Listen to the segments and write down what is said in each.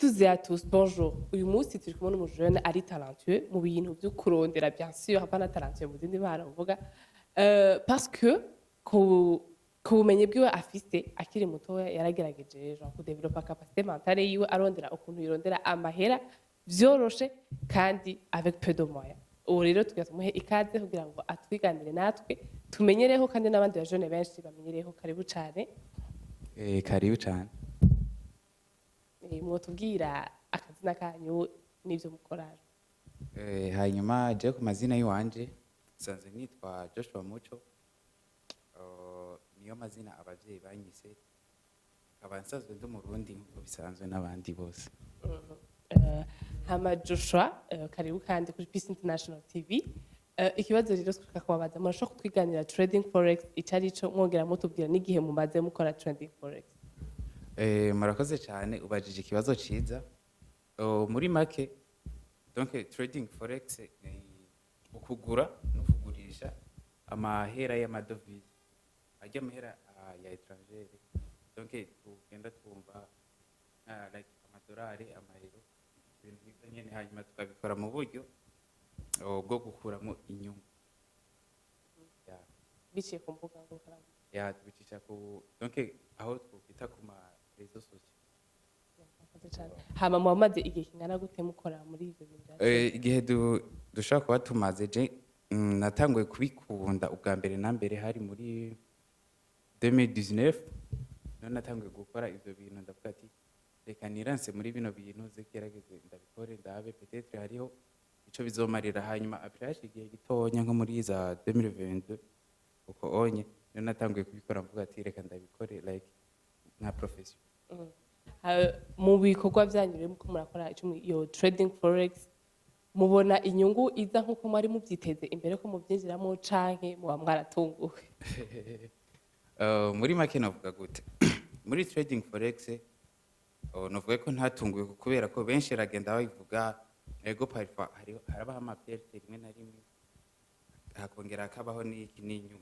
Tous et à tous, bonjour. Uyu munsi turi kumwe n'umujene ari talentueux mu bintu byo kurondera bien sûr apana talentueux mu zindi mpano mvuga parce que ku bumenyi bwiwe afise akiri mutoya yaragerageje genre kudevelopa capacité mentale yiwe arondera ukuntu yirondera amahera vyoroshe kandi avec peu de moyens. Ubu rero tugira tumuhe ikaze kugira ngo atwiganire natwe tumenyereho kandi n'abandi bajene benshi bamenyereho. Karibu cane. Karibu cyane. Mwotubwira akazina kanyu n'ivyo mukora. Hanyuma je ku mazina y'iwanje nsanzwe nitwa Joshua Muco. Niyo mazina abavyeyi banyise. Nkaba nsanzwe ndi Umurundi nk'uko bisanzwe n'abandi bose. Hama Joshua, karibu kandi kuri Peace International TV. Ikibazo rero twashaka kubabaza murashobora kutwiganira trading forex icari co mwongera mutubwira n'igihe mumaze mukora trading forex. Murakoze cyane ubajije ikibazo ciza. Muri make donc trading forex ukugura no kugurisha amahera y'amadovize ajya amahera ya étranger, donc tugenda twumva like amadolari, amayero, ibintu nk'ivyo nyene, hanyuma tukabikora mu buryo bwo gukuramo inyungu. Biciye ku mbuga ngurukanabumenyi. Tubicisha ku donc aho twita ku ma réseaux sociaux. Hama mumaze igihe kingana gute mukora muri ivyo bintu? Igihe dushaka kuba tumaze je natanguye kubikunda ubwa mbere na mbere hari muri 2019 none natanguye gukora ivyo bintu ndavuga ati reka niranse muri bino bintu zegerageze ndabikore ndabe peut-être hariho ico bizomarira. Hanyuma après igihe gitonya nko muri za 2022 uko onye none natanguye kubikora mvuga ati reka ndabikore like nka profession. Mu bikorwa vyanyu rero muko murakora iyo trading forex mubona inyungu iza nkuko mwari muvyiteze imbere ko muvyinjiramo canke muba mwaratunguwe? Muri make navuga gute muri trading forex navuga ko ntatunguwe kubera ko benshi ragenda babivuga ego parfois harabaho amaperte rimwe na rimwe hakongera akabaho n'inyungu.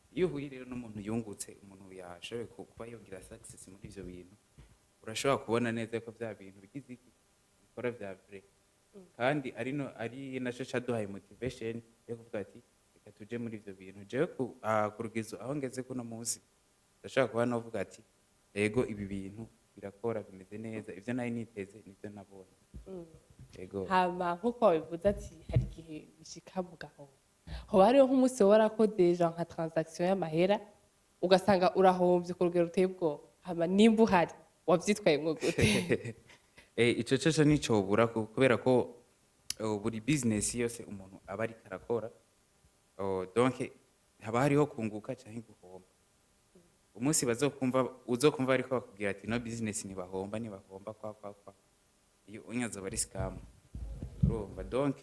Iyo uhuye rero n'umuntu yungutse, umuntu yashoboye kuba yongera success muri ivyo bintu, urashobora kubona neza ko vya bintu bigize iki bikora vya vrai, kandi ari naco caduhaye motivation yo kuvuga ati reka tuje muri ivyo bintu. Jewe ku rugezo aho ngeze kuno munsi ndashobora kuba novuga ati ego ibi bintu birakora bimeze neza, ivyo nari niteze nivyo nabonye. Ego Hama nkuko wabivuze ati hari igihe bishika mu gahombo, hoba hariho nk'umunsi warakoze genre nka transaction y'amahera ugasanga urahombye ku rugero ruteye ubwoba, hama nimba uhari wavyitwayemwo gute? Ico coco nicobura kubera ko buri business yose umuntu aba ariko arakora, donc haba hariho kunguka canke guhomba. Umunsi uzokumva ariko bakubwira ati no business ntibahomba kwa iyo unyaza bari scam, urumva. Donc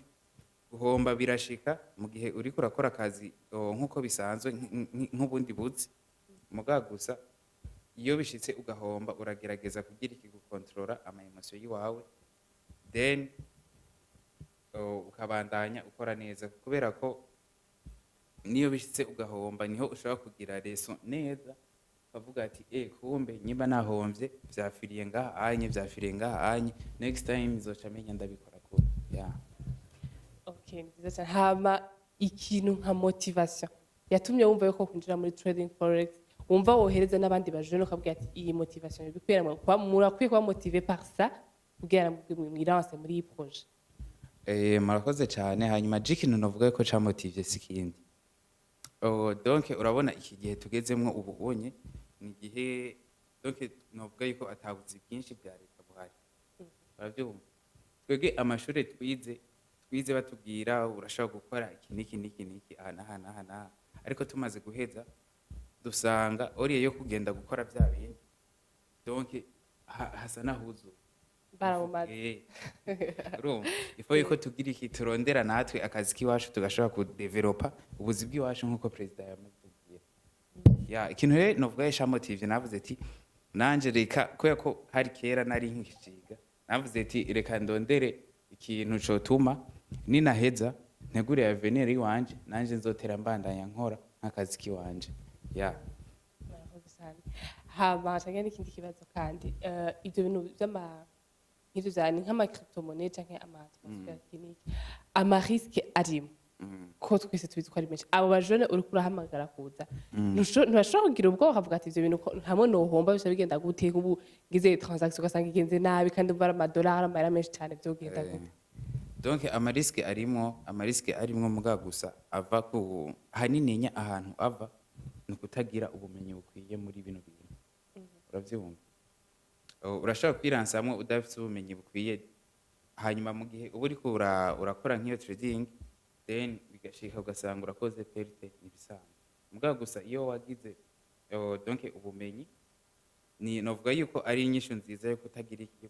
guhomba birashika mu gihe uriko urakora akazi nkuko bisanzwe nk'ubundi buzi muga gusa iyo bishitse ugahomba uragerageza kugira iki gukontrola ama emotion yiwawe, then ukabandanya ukora neza kubera ko niyo bishitse ugahomba niho ushobora kugira leson neza ukavuga ati kumbe nyimba nahomvye vyafiriye ngaha anye next time nzoca menya ndabikora kure. Okay, nziza cyane. Hama ikintu nka motivation yatumye wumva yuko kwinjira muri trading forex, wumva wohereza n'abandi bajene ukabwira ati iyi motivation bikwira murakwiye kuba motivé par ça kugira mwirance muri iyi projet. Murakoze cyane. Hanyuma ikintu navuga ko ca motive sikindi. Donc urabona iki gihe tugezemwo ubu bonye ni gihe donc navuga yuko atabuzi bwinshi bwa leta buhari. Baravyumva. Twege amashuri twize batubwira urashobora gukora iki niki aha, ariko tumaze guheza dusanga oriye yo kugenda gukora vya bintu donc hasa nahuzu Baramumaze. urumva ifo yuko tugira iki turondera natwe akazi kiwacu tugashobora kudevelopa ubuzi bw'iwacu nkuko president yamutubwira. Ikintu rero novuga yesha motive navuze ati nanje reka kubera ko hari kera nari nkishiga navuze ati reka ndondere ikintu cotuma ninaheza ntegure avenir yiwanje nanje nzotera mbandanya nkora nk'akazi kiwanje. Hama canke n'ikindi kibazo kandi ivyo bintu nk'ivyo vyani nk'amakryptomone canke amatransfer kiniki amariske arimo ko twese tubizi ko ari menshi abo bajone uriko urahamagara kuza ntibashobora kugira ubwoba bakavuga ati ivyo bintu hamwe nohomba bica bigenda gute nk'ubu ngize transaction ugasanga igenze nabi kandi umva ari amadolari amahera menshi cane vyogenda gute. Donc amariske arimwo muga gusa ava ku hanininya ahantu ava ni ukutagira ubumenyi bukwiye muri bino bintu uravyumva. Urashobora kwiransamwo udafite ubumenyi bukwiye hanyuma mu gihe uba uriko urakora nk'iyo trading then bigashika ugasanga urakoze perte ibisanzwe muga gusa iyo wagize donc ubumenyi ni novuga yuko ari inyishu nziza yo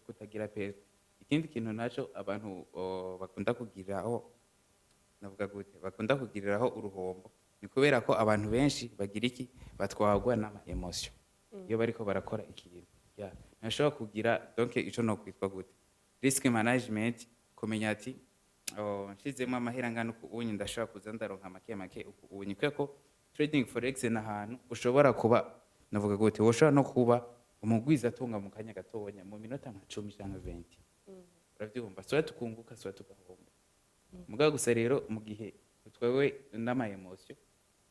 kutagira perte. Ikindi kintu naco abantu bakunda kugiriraho navuga gute bakunda kugiriraho uruhombo ni kubera ko abantu benshi bagira iki batwagwa n'ama emotion iyo bariko barakora ikintu ntashobora kugira donc ico no kwitwa gute risk management kumenya ati nshizemo amahera ngana unyi ndashobora kuza ndaronka make unyi kweko trading forex na hantu ushobora kuba navuga gute woshobora no kuba umugwiza atunga mu kanya gatonya mu minota nka 10 cyangwa 20 uravyumva so tukunguka so tugahomba muga gusa rero mu gihe utwewe n'ama emotion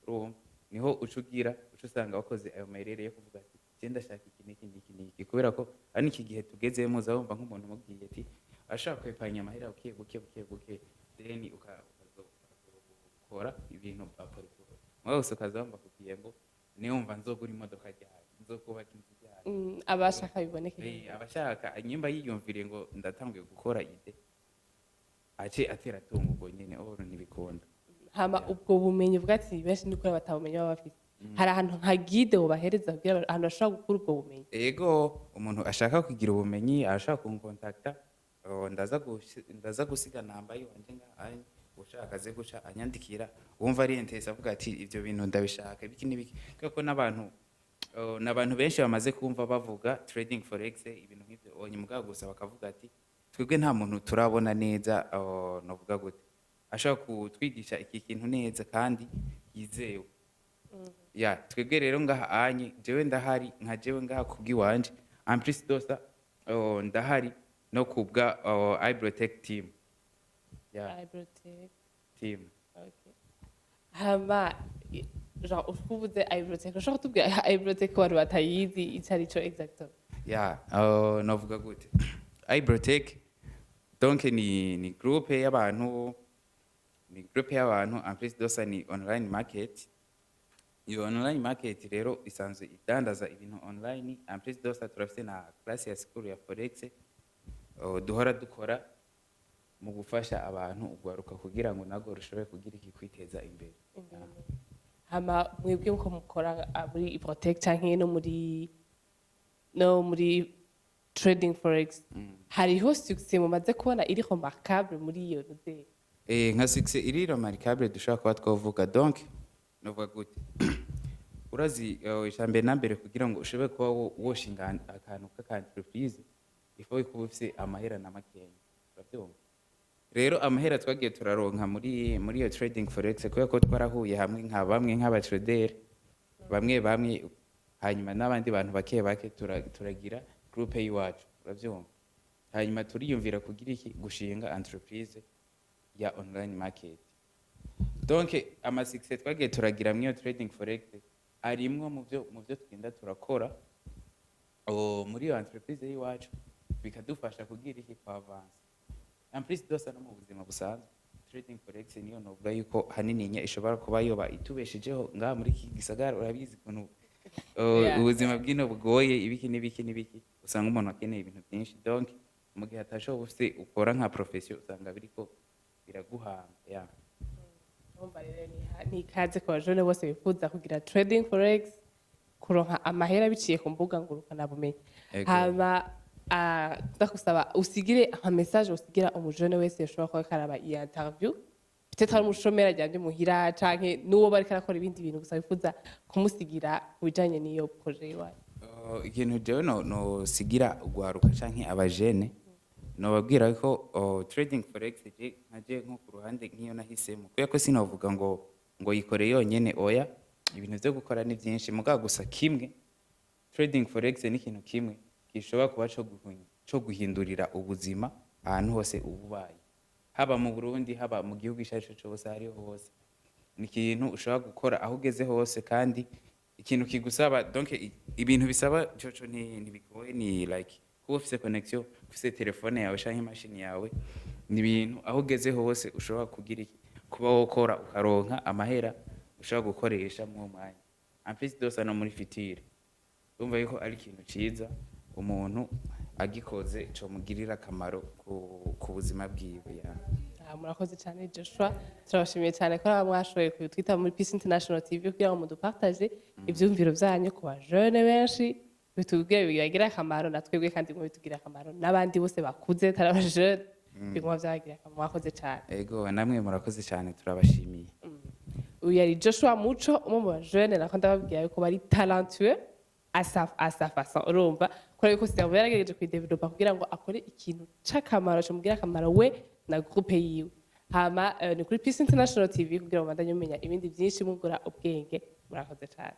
urumva niho ucugira usanga wakoze ayo mayerere yo kuvuga ati genda shaka iki kubera ko ari iki gihe tugezemo uzabumva nk'umuntu mubwiye ati ashaka kwepanya amahera buke then ukazokora ibintu bapolitiko muga gusa ukazabumva kugiye ngo niyumva nzogura imodoka ryawe nzokubaka inzu ryawe abashaka biboneke abashaka nyimba yiyumvire ngo ndatangiye gukora ide ace atera tungo ubwo nyene ntibikunda hama ubwo bumenyi bwati benshi ndikora batabumenya baba bafite hari ahantu nka guide wobahereza kugira ahantu bashobora gukura ubwo bumenyi. Ego umuntu ashaka kugira ubumenyi ashaka kunkontakta ndaza gusiga namba yiwanje ngaho ushaka ze guca anyandikira wumva ari interest avuga ati ivyo bintu ndabishaka ibiki nibiki kuko n'abantu benshi bamaze kumva bavuga trading forex ibintu nk'ivyo onyimuga gusa bakavuga ati twebwe nta muntu turabona neza novuga gute ashaka kutwigisha iki kintu neza kandi yizewe twebwe rero ngaha anye jewe ndahari nka jewe ngaha kubwiwanje amplis dosa ndahari no kubwa Ibrotech team Ibrotech team okay hama genre uvuze Ibrotech ushaka tubwira Ibrotech ko abantu batayizi icarico exactement novuga gute Ibrotech donc ni groupe y'abantu amplis dosa ni online market. Iyo online market rero isanzwe idandaza ibintu online amplis dosa turafite na class ya school ya forex duhora dukora mu gufasha abantu ugwaruka kugira ngo nago rushobe kugira iki kwiteza imbere. Hama mwebwe uko mukora muri Ibrotech canke no muri trading forex hariho success mumaze kubona iri remarquable muri iyo nze nka success iri remarquable dushaka kuba twavuga donc novuga gute urazi ijambo nambere kugira ngo ushobore kuba woshinga akantu k'entreprise ifo kuba ufise amahera na makenya uravyumva rero amahera twagiye turaronka muri iyo trading forex kubera ko twarahuye hamwe nk'aba trader bamwe hanyuma n'abandi bantu bake turagira groupe yiwacu uravyumva hanyuma turiyumvira kugira iki gushinga entreprise ya online market. Donc success twagiye turagira mu trading forex arimwo mu byo tugenda turakora muri iyo entreprise yiwacu bikadufasha kugira iki kwa avance en plus dosa no mu buzima busanzwe trading forex niyo novuga yuko hanininya ishobora kuba yoba itubeshejeho ngaha muri iki gisagara urabizi kuntu ubuzima bwino bugoye ibiki usanga umuntu akeneye ibintu byinshi donc mu gihe atashoboye ufite ukora nka profession usanga biriko biraguhanga ni ikaze ku bajone bose bifuza kugira trading forex kuronka amahera biciye ku mbuga ngurukana bumenyi hama ndakusaba usigire nka message usigira umujone wese yashobora kuba karaba iyi interview peut-être ari umushomera ajyanye muhira canke n'uwo bariko arakora ibindi bintu gusa bifuza kumusigira kubijanye n'iyo projet yawe. Ikintu jewe no sigira ugwaruka canke abajene nobabwira ko trading forex nkaje nko ku ruhande nk'iyo nahisemo kuko ko sinavuga ngo yikore yonyene oya ibintu byo gukora ni byinshi muga gusa kimwe trading forex ni ikintu kimwe gishobora kuba cyo guhunya co guhindurira ubuzima ahantu hose ububaye, haba mu Burundi, haba mu gihugu icyo ari cyo cyose, hariho hose. Ni ikintu ushobora gukora aho ugeze hose, kandi ikintu kigusaba donc ibintu bisaba coco ntibigoye, ni like kuba ufise connection, ufise telefone yawe canke imashini yawe, ni ibintu aho ugeze hose ushobora kugira kuba wokora ukaronka amahera ushobora gukoresha mu mwanya. En plus de ça no muri fitire urumva yuko ari ikintu ciza umuntu agikoze co mugirira akamaro ku buzima bwiwe ya. Murakoze cyane Joshua, turabashimiye cyane ko mwashoboye kutwita muri Peace International TV kugira ngo mudupartage ivyumviro vyanyu ku bajene benshi, bitubwire bigira akamaro na twebwe, kandi ngo bitugira akamaro n'abandi bose bakuze tarabajene biguma vyagira akamaro. Mwakoze cyane. Ego namwe murakoze cyane, turabashimiye. Uyu yari Joshua Muco, umwe mu bajene nako ndababwira yuko bari talentueux à sa façon. Urumva ko yuko Servo yaragejeje kwidevelopa kugira ngo akore ikintu c'akamaro cyo mugira akamaro we na groupe yiwe. Hama ni kuri Peace International TV kugira ngo bandanye mumenya ibindi byinshi mugura ubwenge. Murakoze cyane.